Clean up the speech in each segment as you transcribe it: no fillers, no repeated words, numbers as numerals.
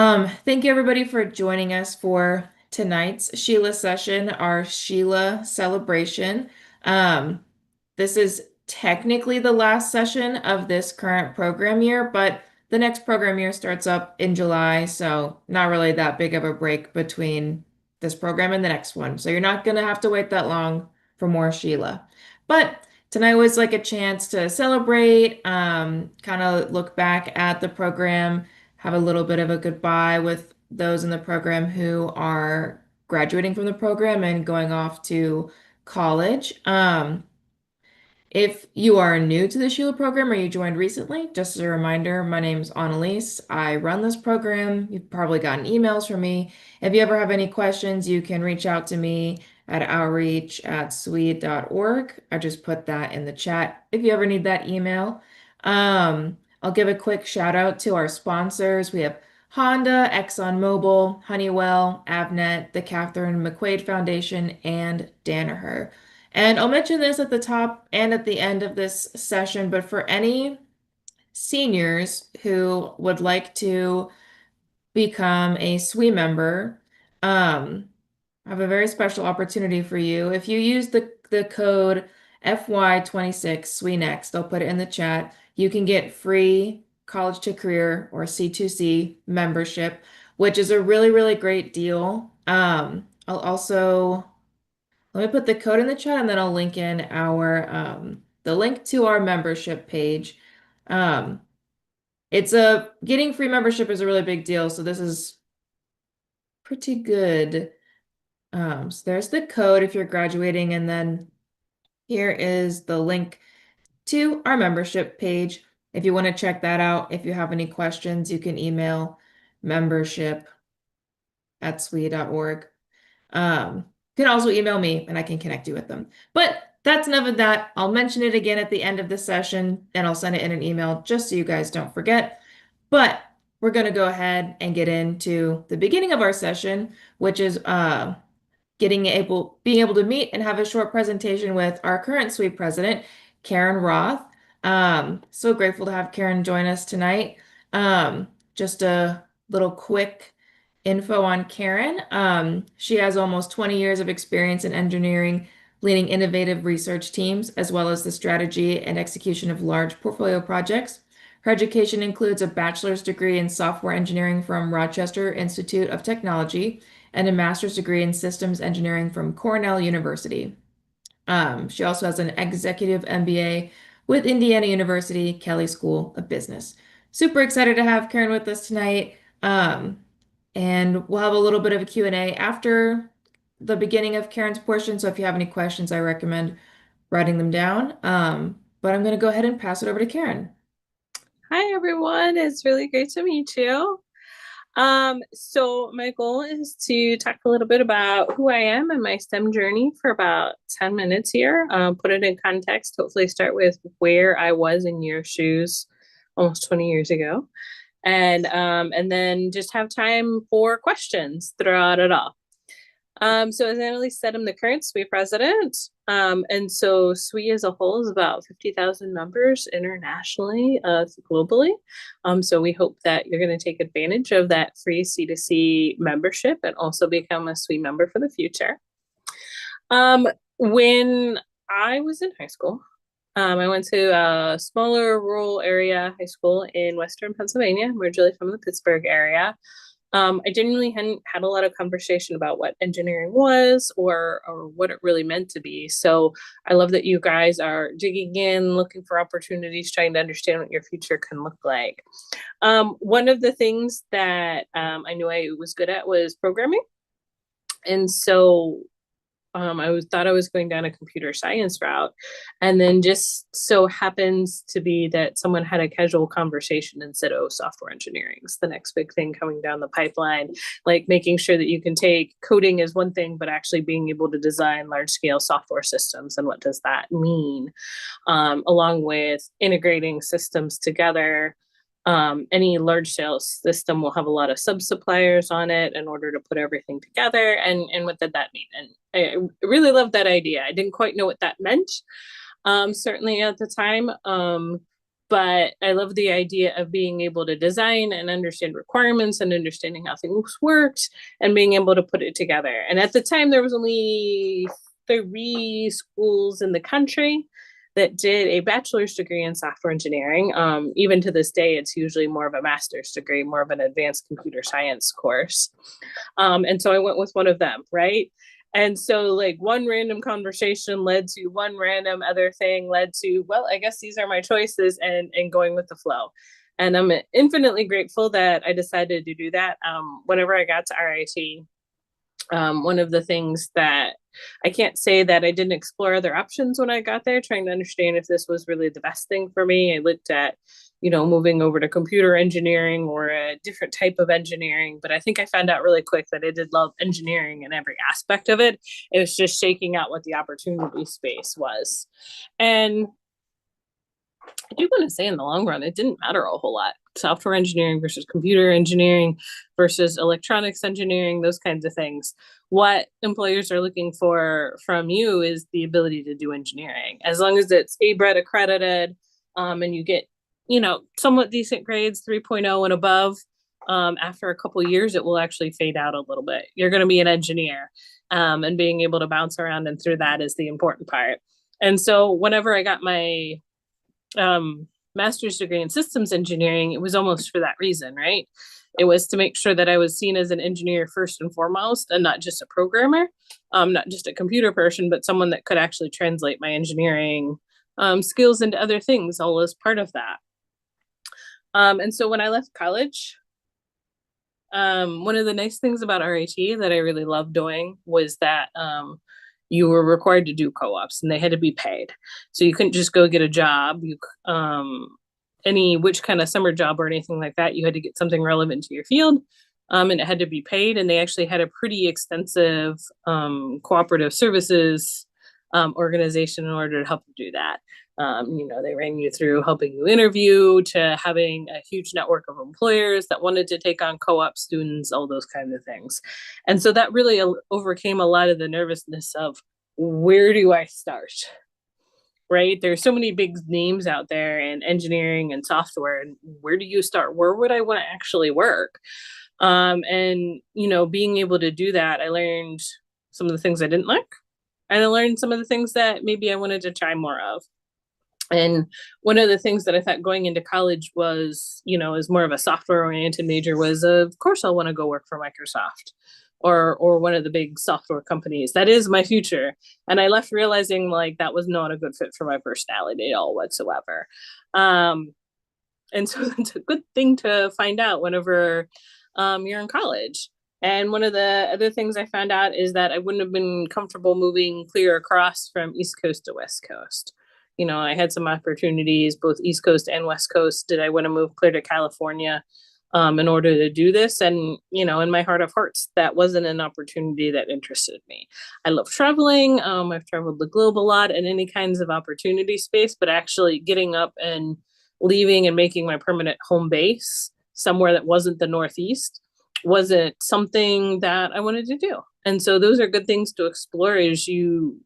Thank you everybody for joining us for tonight's SHLA session, our SHLA celebration. Um, this is technically the last session of this current program year, but the next program year starts up in July, so not really that big of a break between this program and the next one. So you're not gonna have to wait that long for more SHLA. But tonight was like a chance to celebrate, kind of look back at the program, have a little bit of a goodbye with those in the program who are graduating from the program and going off to college. If you are new to the Sheila program or you joined recently, just as a reminder, my name's Annalise. I run this program. You've probably gotten emails from me. If you ever have any questions, you can reach out to me at outreach@swe.org. I just put that in the chat if you ever need that email. I'll give a quick shout out to our sponsors. We have Honda, ExxonMobil, Honeywell, Avnet, the Catherine McQuaid Foundation, and Danaher. And I'll mention this at the top and at the end of this session, but for any seniors who would like to become a SWE member, I have a very special opportunity for you. If you use the code FY26 SWE Next, I'll put it in the chat, you can get free college to career or C2C membership, which is a really, really great deal. I'll also let me put the code in the chat and then I'll link in our the link to our membership page. Um, it's a getting free membership is a really big deal, so this is pretty good. So there's the code if you're graduating, and then here is the link to our membership page. If you want to check that out, if you have any questions, you can email membership@swe.org. You can also email me and I can connect you with them. But that's enough of that. I'll mention it again at the end of the session and I'll send it in an email just so you guys don't forget. But we're going to go ahead and get into the beginning of our session, which is being able to meet and have a short presentation with our current SWE president, Karen Roth. So grateful to have Karen join us tonight. Just a little quick info on Karen. She has almost 20 years of experience in engineering, leading innovative research teams, as well as the strategy and execution of large portfolio projects. Her education includes a bachelor's degree in software engineering from Rochester Institute of Technology and a master's degree in systems engineering from Cornell University. She also has an executive MBA with Indiana University Kelley School of Business. Super excited to have Karen with us tonight. And we'll have a little bit of a Q&A after the beginning of Karen's portion. So if you have any questions, I recommend writing them down. But I'm going to go ahead and pass it over to Karen. Hi, everyone. It's really great to meet you. So my goal is to talk a little bit about who I am and my STEM journey for about 10 minutes here. Put it in context, hopefully start with where I was in your shoes almost 20 years ago. And then just have time for questions throughout it all. So as Annalise said, I'm the current SWE president. And so SWE as a whole is about 50,000 members internationally, globally. So we hope that you're going to take advantage of that free C2C membership and also become a SWE member for the future. When I was in high school, I went to a smaller rural area high school in Western Pennsylvania. I'm originally from the Pittsburgh area. I genuinely hadn't had a lot of conversation about what engineering was or what it really meant to be. So I love that you guys are digging in, looking for opportunities, trying to understand what your future can look like. One of the things that I knew I was good at was programming. And so thought I was going down a computer science route, and then just so happens to be that someone had a casual conversation and said, "Oh, software engineering is the next big thing coming down the pipeline." Like making sure that you can take coding is one thing, but actually being able to design large scale software systems and what does that mean, along with integrating systems together. Any large scale system will have a lot of sub suppliers on it in order to put everything together. And what did that mean? And I really loved that idea. I didn't quite know what that meant, certainly at the time. but I love the idea of being able to design and understand requirements and understanding how things worked and being able to put it together. And at the time, there was only 3 schools in the country that did a bachelor's degree in software engineering. Even to this day, it's usually more of a master's degree, more of an advanced computer science course. And so I went with one of them, right? And so, like, one random conversation led to one random other thing, led to, well, I guess these are my choices, and going with the flow. And I'm infinitely grateful that I decided to do that. Whenever I got to RIT, one of the things that I can't say that I didn't explore other options when I got there, trying to understand if this was really the best thing for me. I looked at, moving over to computer engineering or a different type of engineering, but I think I found out really quick that I did love engineering and every aspect of it. It was just shaking out what the opportunity space was. And I do want to say in the long run, it didn't matter a whole lot. Software engineering versus computer engineering versus electronics engineering, those kinds of things. What employers are looking for from you is the ability to do engineering. As long as it's ABRED accredited, and you get, somewhat decent grades, 3.0 and above, after a couple of years, it will actually fade out a little bit. You're going to be an engineer, and being able to bounce around and through that is the important part. And so whenever I got my master's degree in systems engineering, it was almost for that reason, right? It was to make sure that I was seen as an engineer first and foremost, and not just a programmer, not just a computer person, but someone that could actually translate my engineering skills into other things, all as part of that. And so when I left college, one of the nice things about RIT that I really loved doing was that you were required to do co-ops, and they had to be paid. So you couldn't just go get a job. Which kind of summer job or anything like that, you had to get something relevant to your field, and it had to be paid. And they actually had a pretty extensive cooperative services organization in order to help you do that. They ran you through helping you interview to having a huge network of employers that wanted to take on co-op students, all those kinds of things. And so that really overcame a lot of the nervousness of, where do I start? Right? There's so many big names out there in engineering and software, and where do you start? Where would I want to actually work? And being able to do that, I learned some of the things I didn't like, and I learned some of the things that maybe I wanted to try more of. And one of the things that I thought going into college was, as more of a software oriented major, was, of course, I'll want to go work for Microsoft or one of the big software companies. That is my future. And I left realizing like that was not a good fit for my personality at all whatsoever. And so it's a good thing to find out whenever you're in college. And one of the other things I found out is that I wouldn't have been comfortable moving clear across from East Coast to West Coast. I had some opportunities, both East Coast and West Coast. Did I want to move clear to California in order to do this? And, in my heart of hearts, that wasn't an opportunity that interested me. I love traveling. I've traveled the globe a lot in any kinds of opportunity space, but actually getting up and leaving and making my permanent home base somewhere that wasn't the Northeast wasn't something that I wanted to do. And so those are good things to explore as you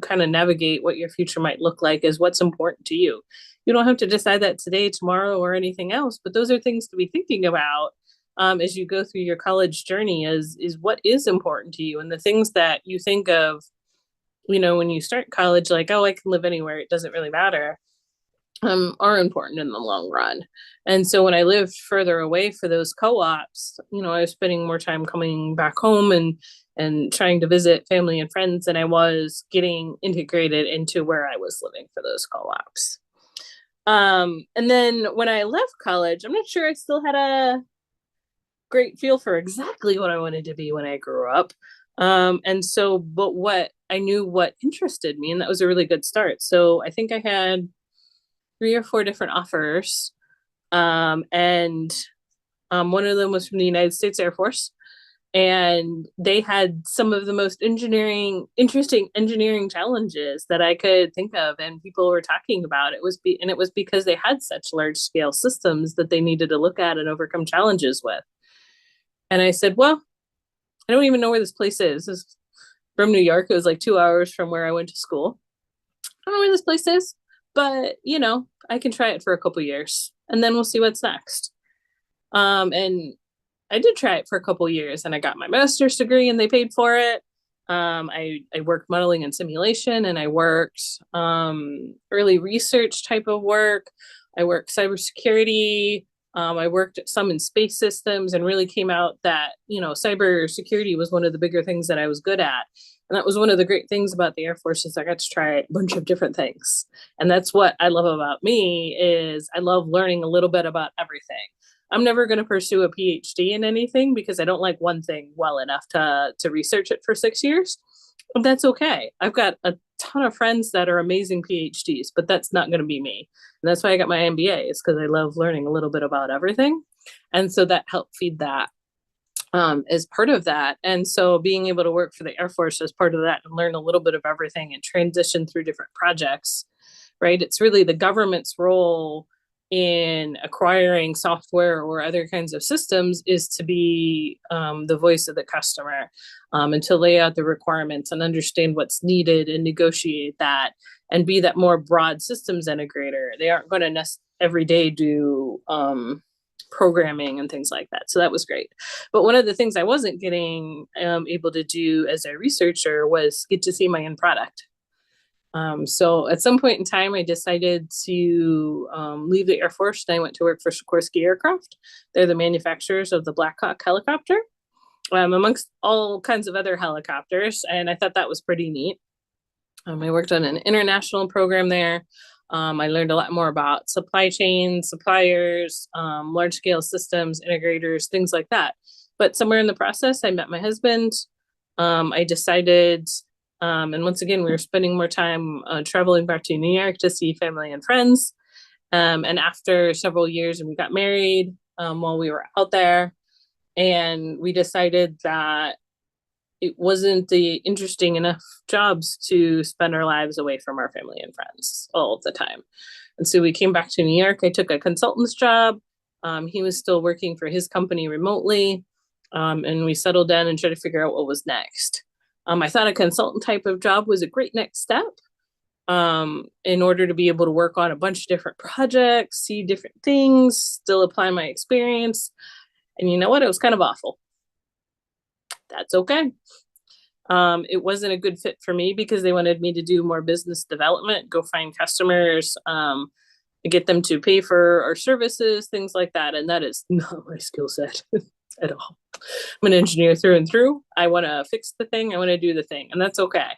kind of navigate what your future might look like, is what's important to you. You don't have to decide that today, tomorrow, or anything else, but those are things to be thinking about as you go through your college journey, is what is important to you. And the things that you think of, when you start college, like, oh, I can live anywhere, it doesn't really matter, are important in the long run. And so when I lived further away for those co-ops, I was spending more time coming back home and trying to visit family and friends than I was getting integrated into where I was living for those co-ops. And then when I left college, I'm not sure I still had a great feel for exactly what I wanted to be when I grew up. But what I knew what interested me, and that was a really good start. So I think I had 3 or 4 different offers. And one of them was from the United States Air Force. And they had some of the most interesting engineering challenges that I could think of, and people were talking about. It was because they had such large scale systems that they needed to look at and overcome challenges with. And I said, well, I don't even know where this place is. This is from New York. It was like 2 hours from where I went to school. I don't know where this place is, but you know, I can try it for a couple years and then we'll see what's next. And I did try it for a couple years and I got my master's degree and they paid for it. I worked modeling and simulation and I worked early research type of work. I worked cybersecurity. I worked some in space systems and really came out that, you know, cybersecurity was one of the bigger things that I was good at. And that was one of the great things about the Air Force is I got to try a bunch of different things. And that's what I love about me is I love learning a little bit about everything. I'm never going to pursue a PhD in anything because I don't like one thing well enough to research it for 6 years. But that's okay. I've got a ton of friends that are amazing PhDs, but that's not going to be me. And that's why I got my MBA is because I love learning a little bit about everything. And so that helped feed that as part of that. And so being able to work for the Air Force as part of that and learn a little bit of everything and transition through different projects, right? It's really the government's role in acquiring software or other kinds of systems is to be the voice of the customer and to lay out the requirements and understand what's needed and negotiate that and be that more broad systems integrator. They aren't going to every day do programming and things like that. So that was great. But one of the things I wasn't getting able to do as a researcher was get to see my end product. So at some point in time, I decided to leave the Air Force and I went to work for Sikorsky Aircraft. They're the manufacturers of the Black Hawk helicopter, amongst all kinds of other helicopters. And I thought that was pretty neat. I worked on an international program there. I learned a lot more about supply chain, suppliers, large scale systems, integrators, things like that. But somewhere in the process, I met my husband. I decided and once again, we were spending more time traveling back to New York to see family and friends. And after several years, and we got married while we were out there. And we decided that it wasn't the interesting enough jobs to spend our lives away from our family and friends all of the time. And so we came back to New York. I took a consultant's job. He was still working for his company remotely. And we settled down and tried to figure out what was next. I thought a consultant type of job was a great next step in order to be able to work on a bunch of different projects, see different things, still apply my experience. And you know what? It was kind of awful. That's okay. It wasn't a good fit for me because they wanted me to do more business development, go find customers, get them to pay for our services, things like that. And that is not my skill set at all. I'm an engineer through and through. I want to fix the thing. I want to do the thing. And that's okay.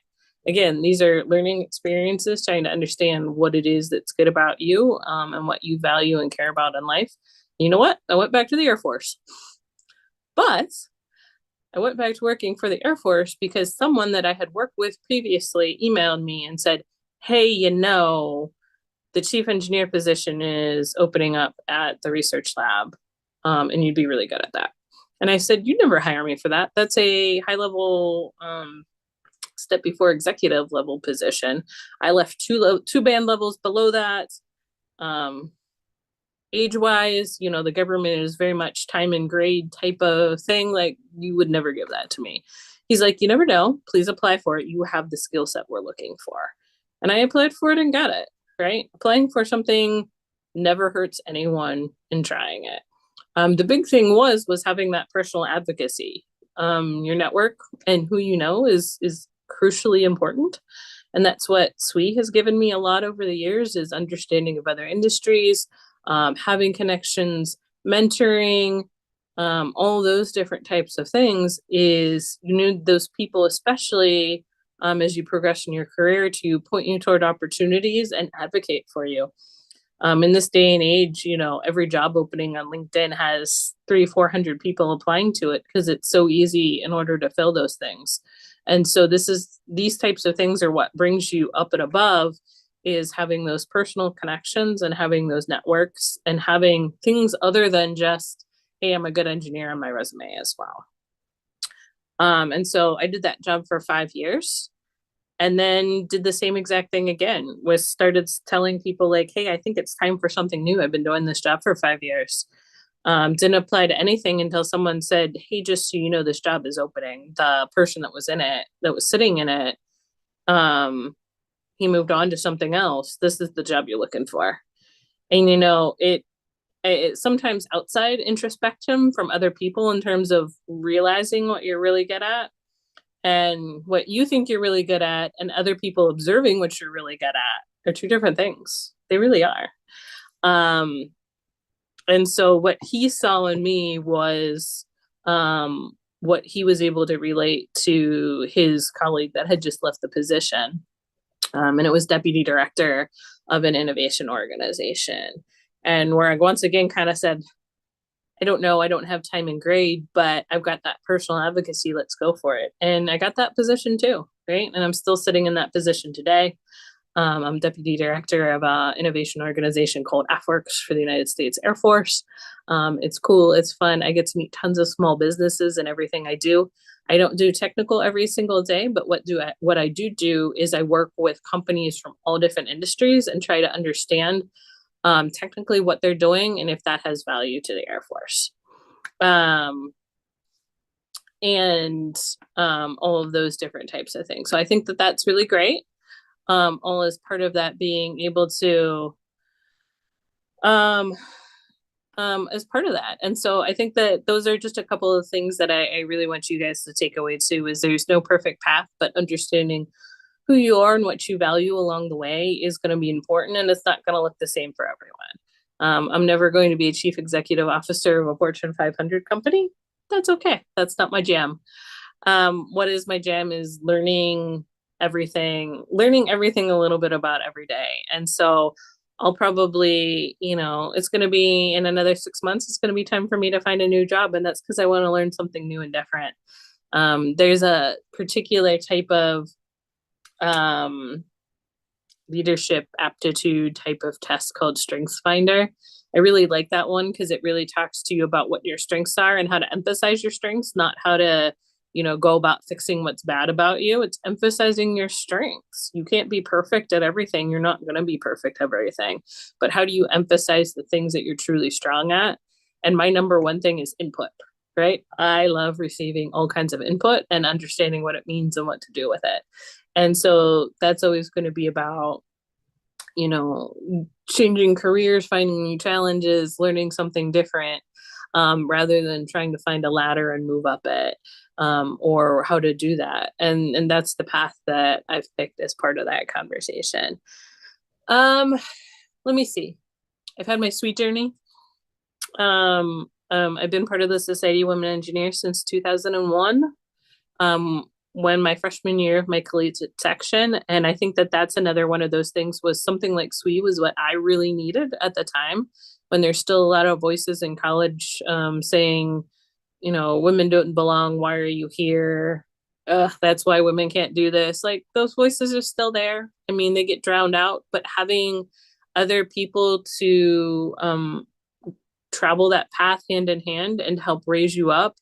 Again, these are learning experiences, trying to understand what it is that's good about you and what you value and care about in life. You know what? I went back to the Air Force. But I went back to working for the Air Force because someone that I had worked with previously emailed me and said, hey, you know, the chief engineer position is opening up at the research lab and you'd be really good at that. And I said, you'd never hire me for that. That's a high level step before executive level position. I left two band levels below that. Age wise, you know, the government is very much time and grade type of thing. Like you would never give that to me. He's like, you never know. Please apply for it. You have the skill set we're looking for. And I applied for it and got it, right? Applying for something never hurts anyone in trying it. The big thing was having that personal advocacy. Your network and who you know is crucially important. And that's what SWE has given me a lot over the years is understanding of other industries, having connections, mentoring, all those different types of things is you need those people, especially as you progress in your career to point you toward opportunities and advocate for you. In this day and age, you know, every job opening on LinkedIn has 300-400 people applying to it because it's so easy in order to fill those things. And so these types of things are what brings you up and above is having those personal connections and having those networks and having things other than just, hey, I'm a good engineer on my resume as well. And so I did that job for 5 years. And then did the same exact thing again, started telling people like, hey, I think it's time for something new. I've been doing this job for 5 years. Didn't apply to anything until someone said, hey, just so you know, this job is opening. The person that was in it, that was sitting in it, he moved on to something else. This is the job you're looking for. And, you know, it sometimes outside introspection from other people in terms of realizing what you're really good at and what you think you're really good at, and other people observing what you're really good at are two different things. They really are. Um, and so what he saw in me was what he was able to relate to his colleague that had just left the position. And it was deputy director of an innovation organization. And where I once again kind of said, I don't know, I don't have time and grade, but I've got that personal advocacy, let's go for it. And I got that position too, right? And I'm still sitting in that position today. I'm deputy director of an innovation organization called AFWorks for the United States Air Force. It's cool, it's fun. I get to meet tons of small businesses in everything I do. I don't do technical every single day, but what I do is I work with companies from all different industries and try to understand technically what they're doing and if that has value to the Air Force. And all of those different types of things. So I think that that's really great. All as part of that being able to as part of that. And so I think that those are just a couple of things that I really want you guys to take away too, is there's no perfect path, but understanding who you are and what you value along the way is going to be important, and it's not going to look the same for everyone. I'm never going to be a chief executive officer of a Fortune 500 company. That's okay. That's not my jam. What is my jam is learning everything a little bit about every day. And so I'll probably, you know, it's going to be in another 6 months, it's going to be time for me to find a new job. And that's because I want to learn something new and different. There's a particular type of leadership aptitude type of test called Strengths Finder. I really like that one because it really talks to you about what your strengths are and how to emphasize your strengths, not how to, you know, go about fixing what's bad about you. It's emphasizing your strengths. You can't be perfect at everything. You're not going to be perfect at everything. But how do you emphasize the things that you're truly strong at? And my number one thing is input, right? I love receiving all kinds of input and understanding what it means and what to do with it. And so that's always going to be about, you know, changing careers, finding new challenges, learning something different, rather than trying to find a ladder and move up it, or how to do that. And that's the path that I've picked as part of that conversation. Let me see. I've had my sweet journey. I've been part of the Society of Women Engineers since 2001. When my freshman year of my collegiate section. And I think that that's another one of those things, was something like SWE was what I really needed at the time, when there's still a lot of voices in college saying, you know, women don't belong. Why are you here? That's why women can't do this. Like, those voices are still there. I mean, they get drowned out, but having other people to travel that path hand in hand and help raise you up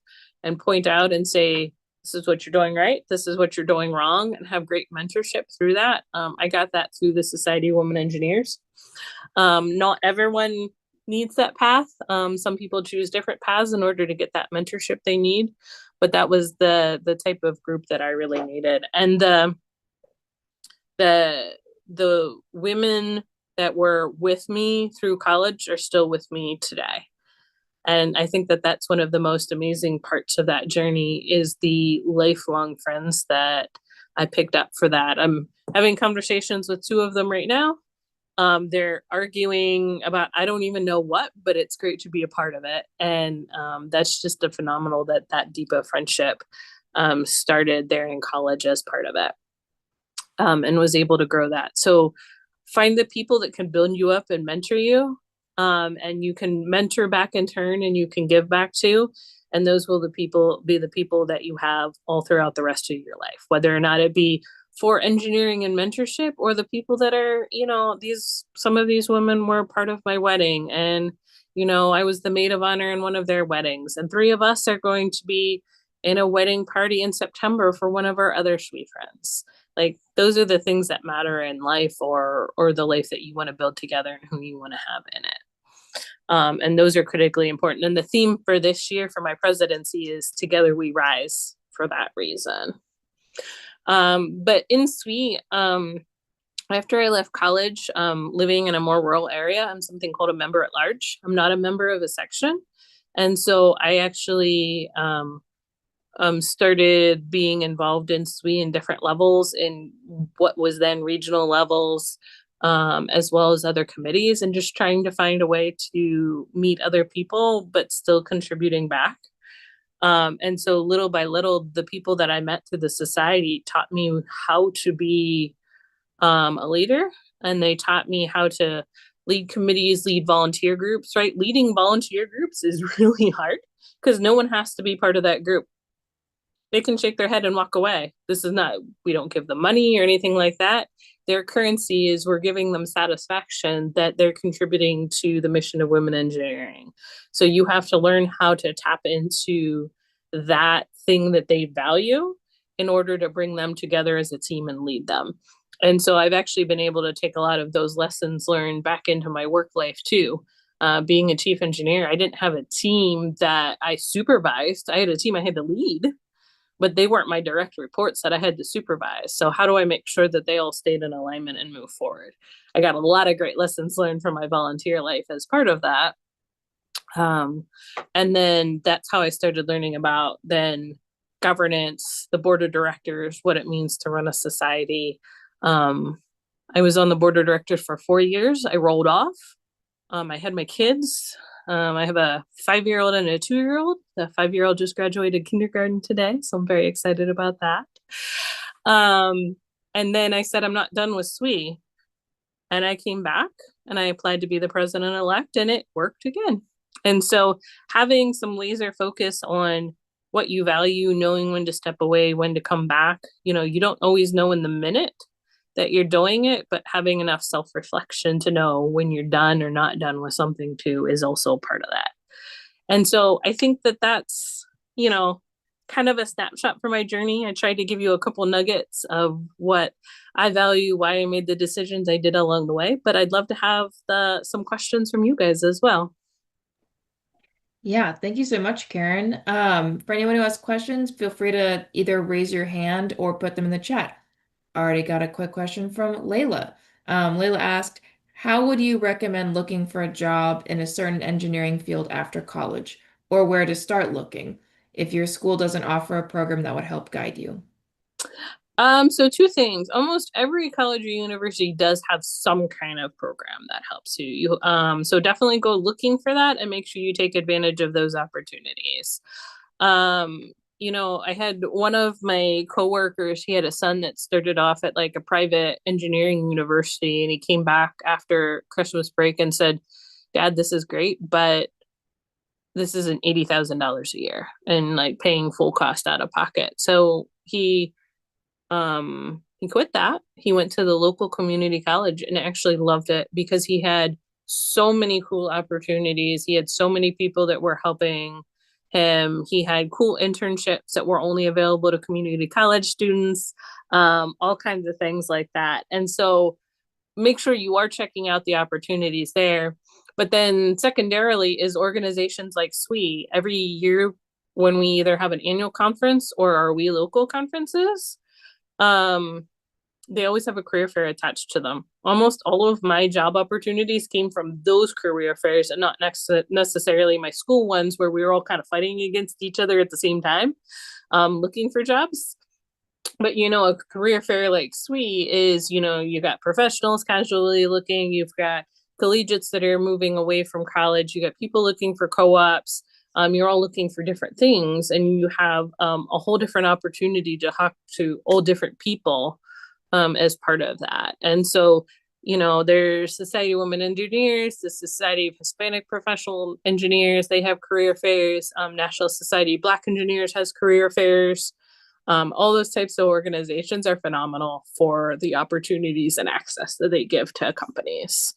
and point out and say, this is what you're doing right, this is what you're doing wrong, and have great mentorship through that. I got that through the Society of Women Engineers. Not everyone needs that path. Some people choose different paths in order to get that mentorship they need, but that was the type of group that I really needed. And the women that were with me through college are still with me today. And I think that that's one of the most amazing parts of that journey, is the lifelong friends that I picked up for that. I'm having conversations with two of them right now. They're arguing about, I don't even know what, but it's great to be a part of it. And that's just a phenomenal that deep of friendship started there in college as part of it, and was able to grow that. So find the people that can build you up and mentor you. And you can mentor back in turn, and you can give back to, and those will be the people that you have all throughout the rest of your life, whether or not it be for engineering and mentorship, or the people that are, you know, some of these women were part of my wedding, and, you know, I was the maid of honor in one of their weddings, and 3 of us are going to be in a wedding party in September for one of our other SWE friends. Like, those are the things that matter in life, or the life that you want to build together and who you want to have in it. And those are critically important. And the theme for this year for my presidency is Together We Rise, for that reason. But in SWE, After I left college, living in a more rural area, I'm something called a member at large. I'm not a member of a section. And so I actually started being involved in SWE in different levels in what was then regional levels, as well as other committees, and just trying to find a way to meet other people, but still contributing back. And so little by little, the people that I met through the society taught me how to be a leader, and they taught me how to lead committees, lead volunteer groups, right? Leading volunteer groups is really hard because no one has to be part of that group. They can shake their head and walk away. This is not, we don't give them money or anything like that. Their currency is we're giving them satisfaction that they're contributing to the mission of women engineering. So you have to learn how to tap into that thing that they value in order to bring them together as a team and lead them. And so I've actually been able to take a lot of those lessons learned back into my work life too. Being a chief engineer, I didn't have a team that I supervised. I had a team I had to lead, but they weren't my direct reports that I had to supervise. So how do I make sure that they all stayed in alignment and move forward? I got a lot of great lessons learned from my volunteer life as part of that. And then that's how I started learning about then governance, the board of directors, what it means to run a society. I was on the board of directors for 4 years. I rolled off. I had my kids. I have a 5-year-old and a 2-year-old. The 5-year-old just graduated kindergarten today, so I'm very excited about that. And then I said, I'm not done with SWE. And I came back and I applied to be the president-elect, and it worked again. And so having some laser focus on what you value, knowing when to step away, when to come back, you know, you don't always know in the minute that you're doing it, but having enough self-reflection to know when you're done or not done with something too is also part of that. And so I think that that's, you know, kind of a snapshot for my journey. I tried to give you a couple nuggets of what I value, why I made the decisions I did along the way, but I'd love to have some questions from you guys as well. Yeah, thank you so much, Karen. For anyone who has questions, feel free to either raise your hand or put them in the chat. Already got a quick question from Layla. Layla asked, how would you recommend looking for a job in a certain engineering field after college, or where to start looking if your school doesn't offer a program that would help guide you? So two things. Almost every college or university does have some kind of program that helps you. So definitely go looking for that and make sure you take advantage of those opportunities. You know, I had one of my coworkers, he had a son that started off at like a private engineering university, and he came back after Christmas break and said, Dad, this is great, but this isn't $80,000 a year and like paying full cost out of pocket. So he quit that. He went to the local community college and actually loved it because he had so many cool opportunities. He had so many people that were helping him. He had cool internships that were only available to community college students, all kinds of things like that. And so make sure you are checking out the opportunities there. But then secondarily is organizations like SWE. Every year when we either have an annual conference or our We Local conferences, they always have a career fair attached to them. Almost all of my job opportunities came from those career fairs and not necessarily my school ones where we were all kind of fighting against each other at the same time, looking for jobs. But, you know, a career fair like SWE is, you know, you got professionals casually looking, you've got collegiates that are moving away from college, you got people looking for co-ops. You're all looking for different things, and you have a whole different opportunity to talk to all different people as part of that. And so, you know, there's Society of Women Engineers, the Society of Hispanic Professional Engineers, they have career fairs. National Society of Black Engineers has career fairs. All those types of organizations are phenomenal for the opportunities and access that they give to companies.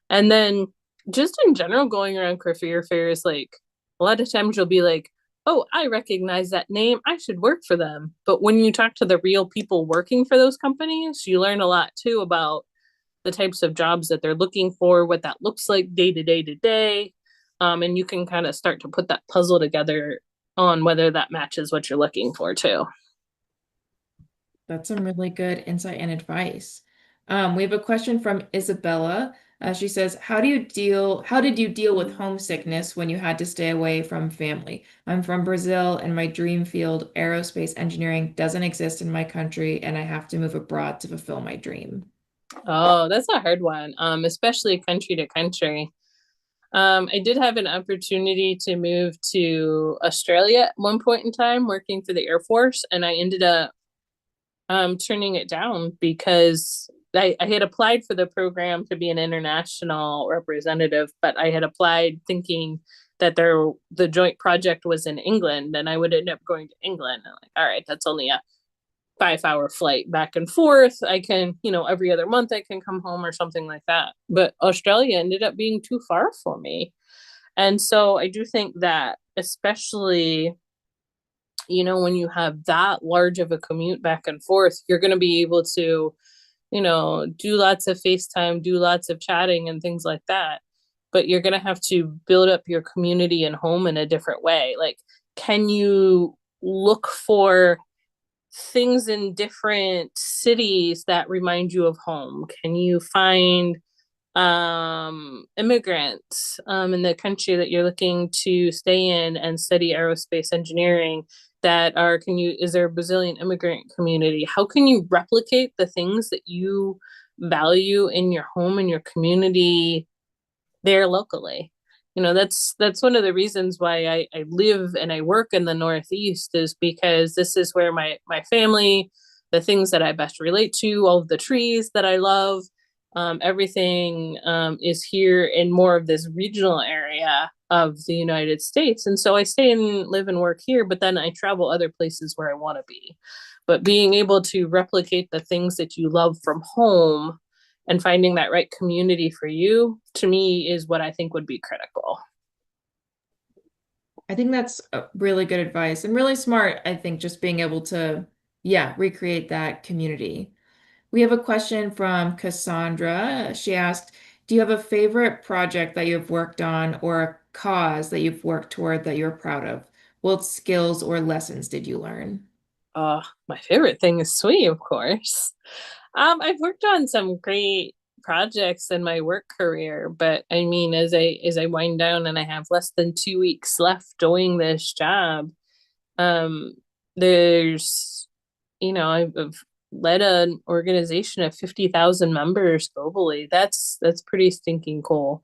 And then just in general, going around career fairs, like, a lot of times you'll be like, oh, I recognize that name. I should work for them. But when you talk to the real people working for those companies, you learn a lot too about the types of jobs that they're looking for, what that looks like day to day to day. And you can kind of start to put that puzzle together on whether that matches what you're looking for too. That's some really good insight and advice. We have a question from Isabella. She says, how did you deal with homesickness when you had to stay away from family? I'm from Brazil and my dream field, aerospace engineering, doesn't exist in my country, and I have to move abroad to fulfill my dream. Oh, that's a hard one, especially country to country. I did have an opportunity to move to Australia at one point in time working for the Air Force, and I ended up turning it down because I had applied for the program to be an international representative, but I had applied thinking that the joint project was in England and I would end up going to England. I'm like, all right, that's only a 5 hour flight back and forth. I can, every other month I can come home or something like that. But Australia ended up being too far for me. And so I do think that, especially, when you have that large of a commute back and forth, you're going to be able to, do lots of FaceTime, do lots of chatting and things like that. But you're going to have to build up your community and home in a different way. Like, can you look for things in different cities that remind you of home? Can you find immigrants in the country that you're looking to stay in and study aerospace engineering that are, is there a Brazilian immigrant community? How can you replicate the things that you value in your home and your community there locally? That's one of the reasons why I live and I work in the Northeast, is because this is where my family, the things that I best relate to, all of the trees that I love, everything is here in more of this regional area of the United States. And so I stay and live and work here, but then I travel other places where I want to be. But being able to replicate the things that you love from home and finding that right community for you, to me, is what I think would be critical. I think that's a really good advice and really smart. I think just being able to, yeah, recreate that community. We have a question from Cassandra. She asked, do you have a favorite project that you've worked on or a cause that you've worked toward that you're proud of? What skills or lessons did you learn? My favorite thing is SWE, of course. I've worked on some great projects in my work career, but I mean, as I wind down and I have less than 2 weeks left doing this job, um, there's, I've led an organization of 50,000 members globally. That's pretty stinking cool.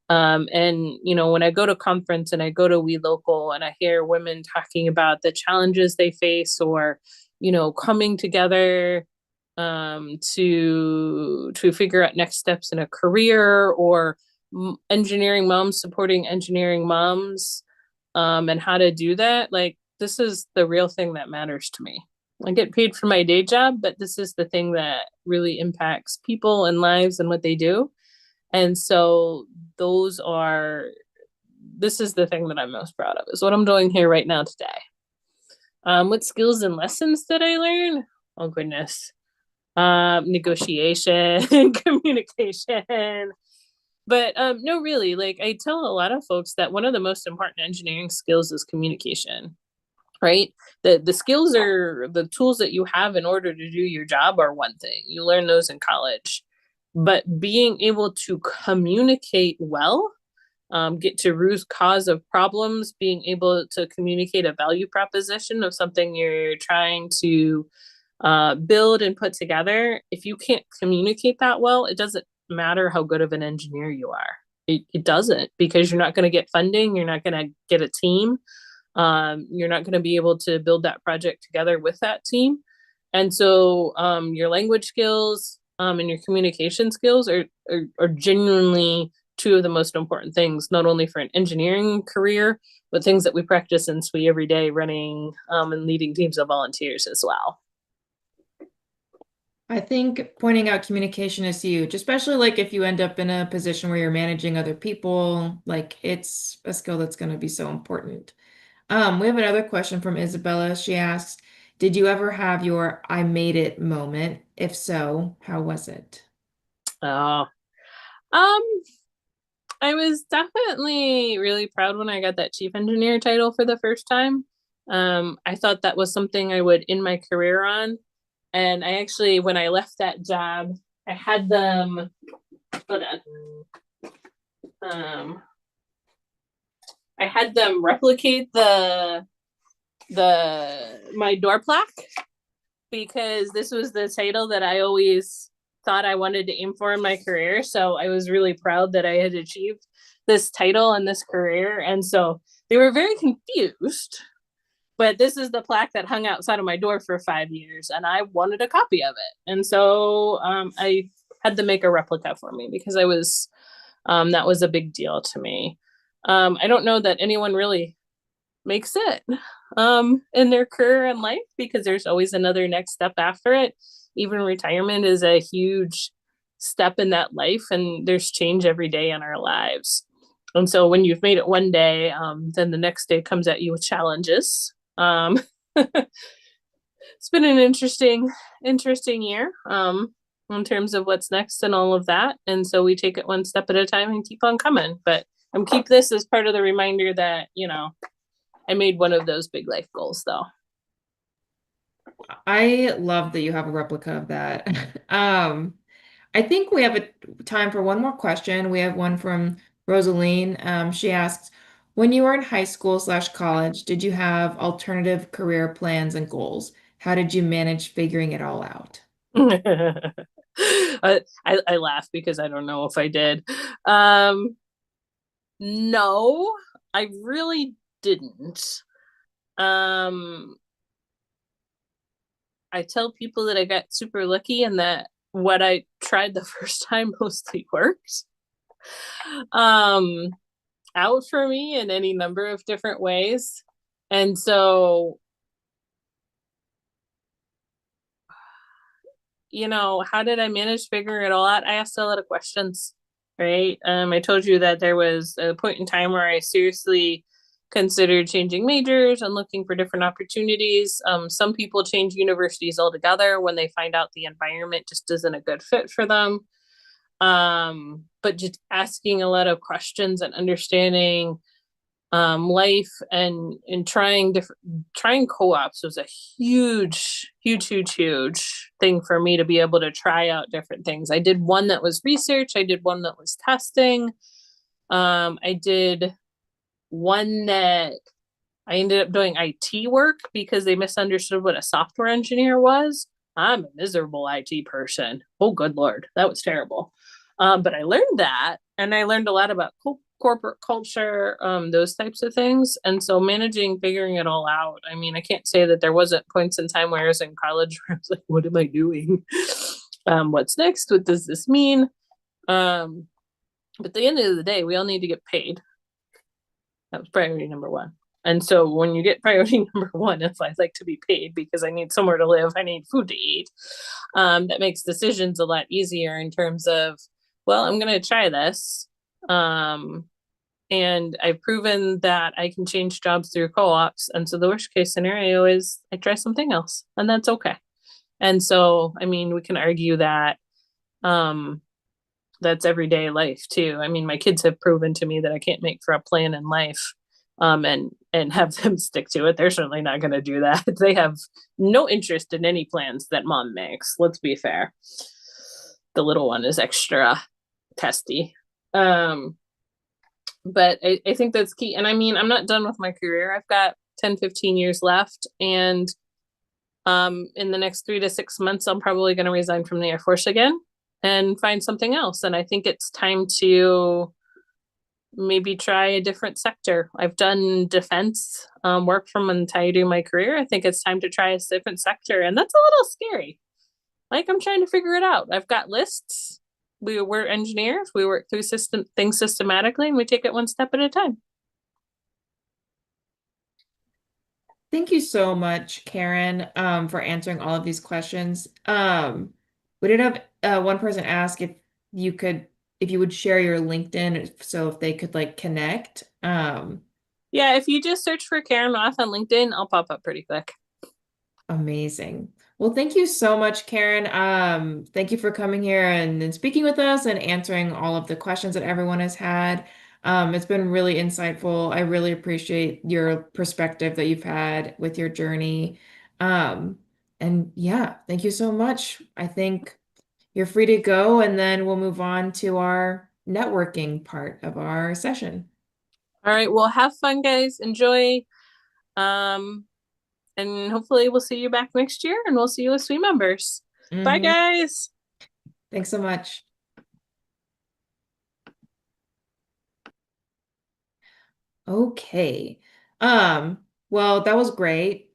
And when I go to conference and I go to We Local and I hear women talking about the challenges they face, or coming together to figure out next steps in a career, or engineering moms supporting engineering moms, and how to do that, like, this is the real thing that matters to me. I get paid for my day job, but this is the thing that really impacts people and lives and what they do. And so those are this is the thing that I'm most proud of, is what I'm doing here right now today. What skills and lessons did I learn? Oh goodness. Negotiation, communication. But no, really, like, I tell a lot of folks that one of the most important engineering skills is communication, right? The skills are the tools that you have in order to do your job are one thing. You learn those in college. But being able to communicate well, get to root cause of problems, being able to communicate a value proposition of something you're trying to build and put together. If you can't communicate that well, it doesn't matter how good of an engineer you are. It doesn't, because you're not going to get funding. You're not going to get a team. You're not going to be able to build that project together with that team. And so your language skills and your communication skills are genuinely two of the most important things, not only for an engineering career, but things that we practice in SWE every day, running and leading teams of volunteers as well. I think pointing out communication is huge, especially like if you end up in a position where you're managing other people, like it's a skill that's going to be so important. We have another question from Isabella. She asks, did you ever have your I made it moment? If so, how was it? Oh, um, I was definitely really proud when I got that chief engineer title for the first time. I thought that was something I would end my career on. And I actually, when I left that job, I had them, hold on. Um, I had them replicate my door plaque because this was the title that I always thought I wanted to aim for in my career. So I was really proud that I had achieved this title and this career. And so they were very confused. But this is the plaque that hung outside of my door for 5 years, and I wanted a copy of it. And so I had to make a replica for me because that was a big deal to me. I don't know that anyone really makes it in their career and life because there's always another next step after it. Even retirement is a huge step in that life, and there's change every day in our lives. And so when you've made it one day, then the next day comes at you with challenges. It's been an interesting year in terms of what's next and all of that. And so we take it one step at a time and keep on coming. But keep this as part of the reminder that, I made one of those big life goals though. I love that you have a replica of that. I think we have a time for one more question. We have one from Rosaline. She asks, when you were in high school slash college, did you have alternative career plans and goals? How did you manage figuring it all out? I laugh because I don't know if I did. No, I really didn't. Um, I tell people that I got super lucky and that what I tried the first time mostly worked. Um, Out for me in any number of different ways. And so, how did I manage figuring it all out? I asked a lot of questions, right? I told you that there was a point in time where I seriously considered changing majors and looking for different opportunities. Some people change universities altogether when they find out the environment just isn't a good fit for them. But just asking a lot of questions and understanding life and trying co-ops was a huge thing for me to be able to try out different things. I did one that was research, I did one that was testing. I did one that I ended up doing IT work because they misunderstood what a software engineer was. I'm a miserable IT person. Oh, good Lord. That was terrible. But I learned that, and I learned a lot about corporate culture, those types of things. And so figuring it all out. I mean, I can't say that there wasn't points in time where I was in college where I was like, what am I doing? What's next? What does this mean? But at the end of the day, we all need to get paid. That was priority number one. And so when you get priority number one, if I'd like to be paid because I need somewhere to live, I need food to eat, that makes decisions a lot easier in terms of, well, I'm going to try this. And I've proven that I can change jobs through co-ops. And so the worst case scenario is I try something else, and that's okay. And so, I mean, we can argue that that's everyday life too. I mean, my kids have proven to me that I can't make for a plan in life and have them stick to it. They're certainly not going to do that. They have no interest in any plans that mom makes. Let's be fair. The little one is extra testy. But I think that's key. And I mean, I'm not done with my career. I've got 10, 15 years left. And in the next 3 to 6 months, I'm probably going to resign from the Air Force again and find something else. And I think it's time to maybe try a different sector. I've done defense work from the entirety of my career. I think it's time to try a different sector. And that's a little scary. Like, I'm trying to figure it out. I've got lists. We're engineers. We work through things systematically, and we take it one step at a time. Thank you so much, Karen, for answering all of these questions. We did have one person ask if you would share your LinkedIn, so if they could like connect. Yeah, if you just search for Karen Roth on LinkedIn, I'll pop up pretty quick. Amazing. Well, thank you so much, Karen. Thank you for coming here and speaking with us and answering all of the questions that everyone has had. It's been really insightful. I really appreciate your perspective that you've had with your journey. And yeah, thank you so much. I think you're free to go, and then we'll move on to our networking part of our session. All right, well, have fun, guys. Enjoy. Um, and hopefully we'll see you back next year and we'll see you as SWE members. Bye, Hmm. guys. Thanks so much. Okay. Well, that was great.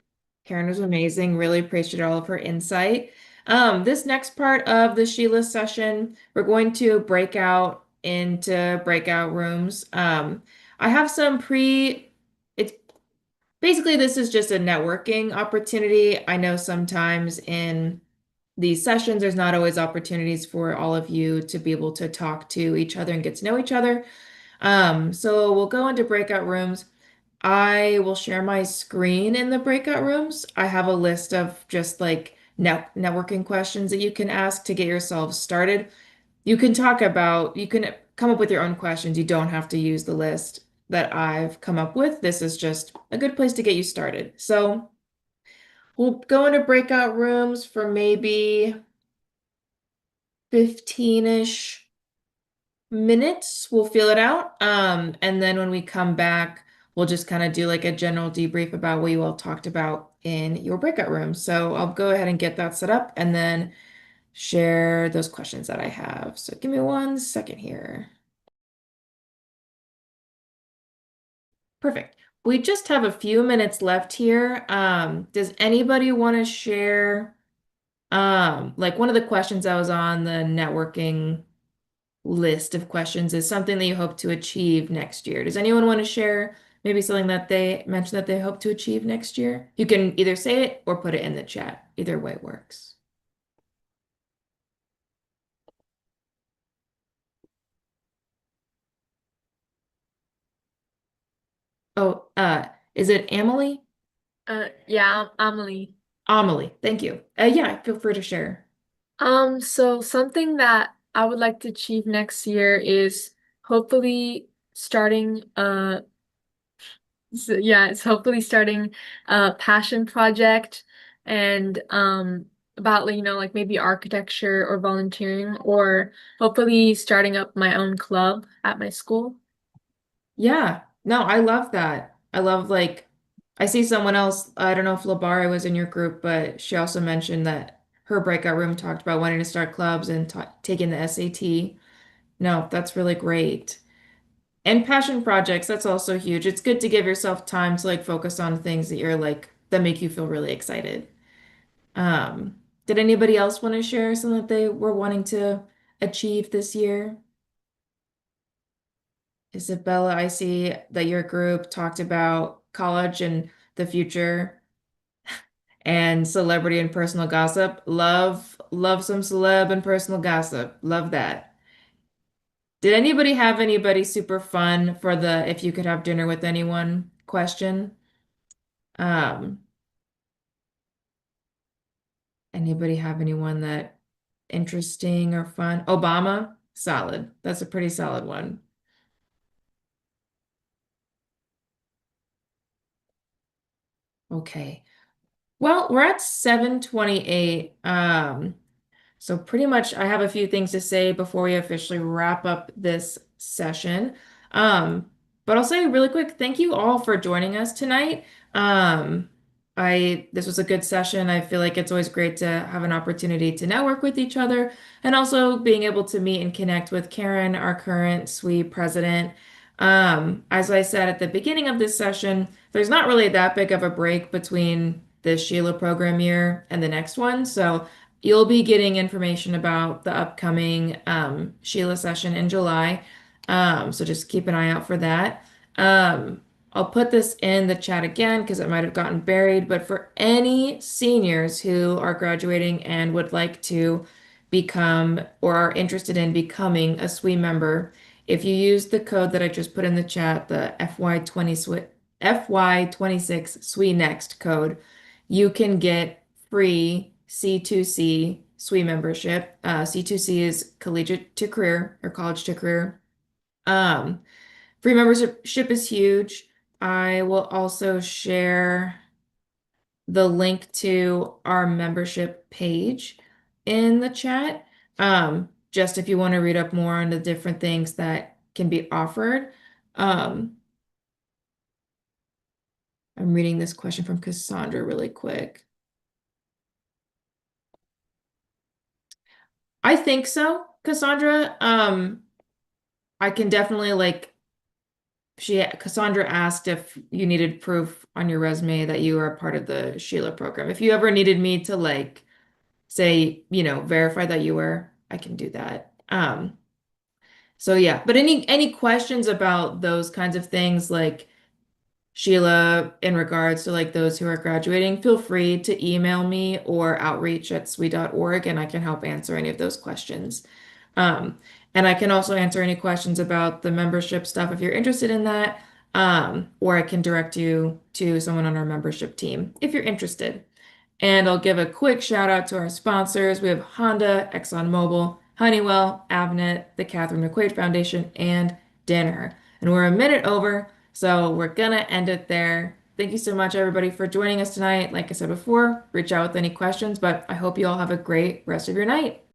Karen was amazing. Really appreciate all of her insight. This next part of the SHLA session, we're going to break out into breakout rooms. I have some it's basically this is just a networking opportunity. I know sometimes in these sessions, there's not always opportunities for all of you to be able to talk to each other and get to know each other. So we'll go into breakout rooms. I will share my screen in the breakout rooms. I have a list of just like networking questions that you can ask to get yourselves started. You can come up with your own questions. You don't have to use the list that I've come up with. This is just a good place to get you started. So we'll go into breakout rooms for maybe 15-ish minutes. We'll feel it out. And then when we come back, we'll just kind of do like a general debrief about what you all talked about in your breakout room. So I'll go ahead and get that set up and then share those questions that I have. So give me 1 second here. Perfect. We just have a few minutes left here. Does anybody want to share like one of the questions that was on the networking list of questions is something that you hope to achieve next year. Does anyone want to share maybe something that they mentioned that they hope to achieve next year? You can either say it or put it in the chat. Either way works. Oh, is it Amelie? Yeah, Amelie. Amelie, thank you. Yeah, feel free to share. So something that I would like to achieve next year is hopefully starting it's hopefully starting a passion project and about like like maybe architecture or volunteering or hopefully starting up my own club at my school. Yeah, no, I love that. I love like I see someone else, I don't know if Labara was in your group, but she also mentioned that her breakout room talked about wanting to start clubs and ta taking the SAT. No, that's really great. And passion projects, that's also huge. It's good to give yourself time to like focus on things that you're like that make you feel really excited. Um, did anybody else want to share something that they were wanting to achieve this year? Isabella, I see that your group talked about college and the future and celebrity and personal gossip. Love some celeb and personal gossip. Love that. Did anybody have anybody super fun for the if you could have dinner with anyone question? Um, Anybody have anyone that interesting or fun? Obama, solid. That's a pretty solid one. Okay. Well, we're at 7:28. So pretty much I have a few things to say before we officially wrap up this session. But I'll say really quick, thank you all for joining us tonight. Um, this was a good session. I feel like it's always great to have an opportunity to network with each other and also being able to meet and connect with Karen, our current SWE president. As I said at the beginning of this session, there's not really that big of a break between this Sheila program year and the next one. So you'll be getting information about the upcoming Sheila session in July. So just keep an eye out for that. I'll put this in the chat again because it might have gotten buried, but for any seniors who are graduating and would like to become or are interested in becoming a SWE member, if you use the code that I just put in the chat, the FY26 SWE Next code, you can get free C2C SWE membership. C2C is collegiate to career or college to career. Um, Free membership is huge. I will also share the link to our membership page in the chat. just if you want to read up more on the different things that can be offered. Um, I'm reading this question from Cassandra really quick. I think so, Cassandra. I can definitely like Cassandra asked if you needed proof on your resume that you are a part of the SHLA program. If you ever needed me to like say, verify that you were, I can do that. So yeah, but any questions about those kinds of things like Sheila in regards to like those who are graduating, feel free to email me or outreach@swe.org and I can help answer any of those questions. Um, and I can also answer any questions about the membership stuff if you're interested in that. Or I can direct you to someone on our membership team if you're interested. And I'll give a quick shout out to our sponsors. We have Honda, ExxonMobil, Honeywell, Avnet, the Catherine McQuaid Foundation, and dinner. And we're a minute over, so we're gonna end it there. Thank you so much, everybody, for joining us tonight. Like I said before, reach out with any questions, but I hope you all have a great rest of your night.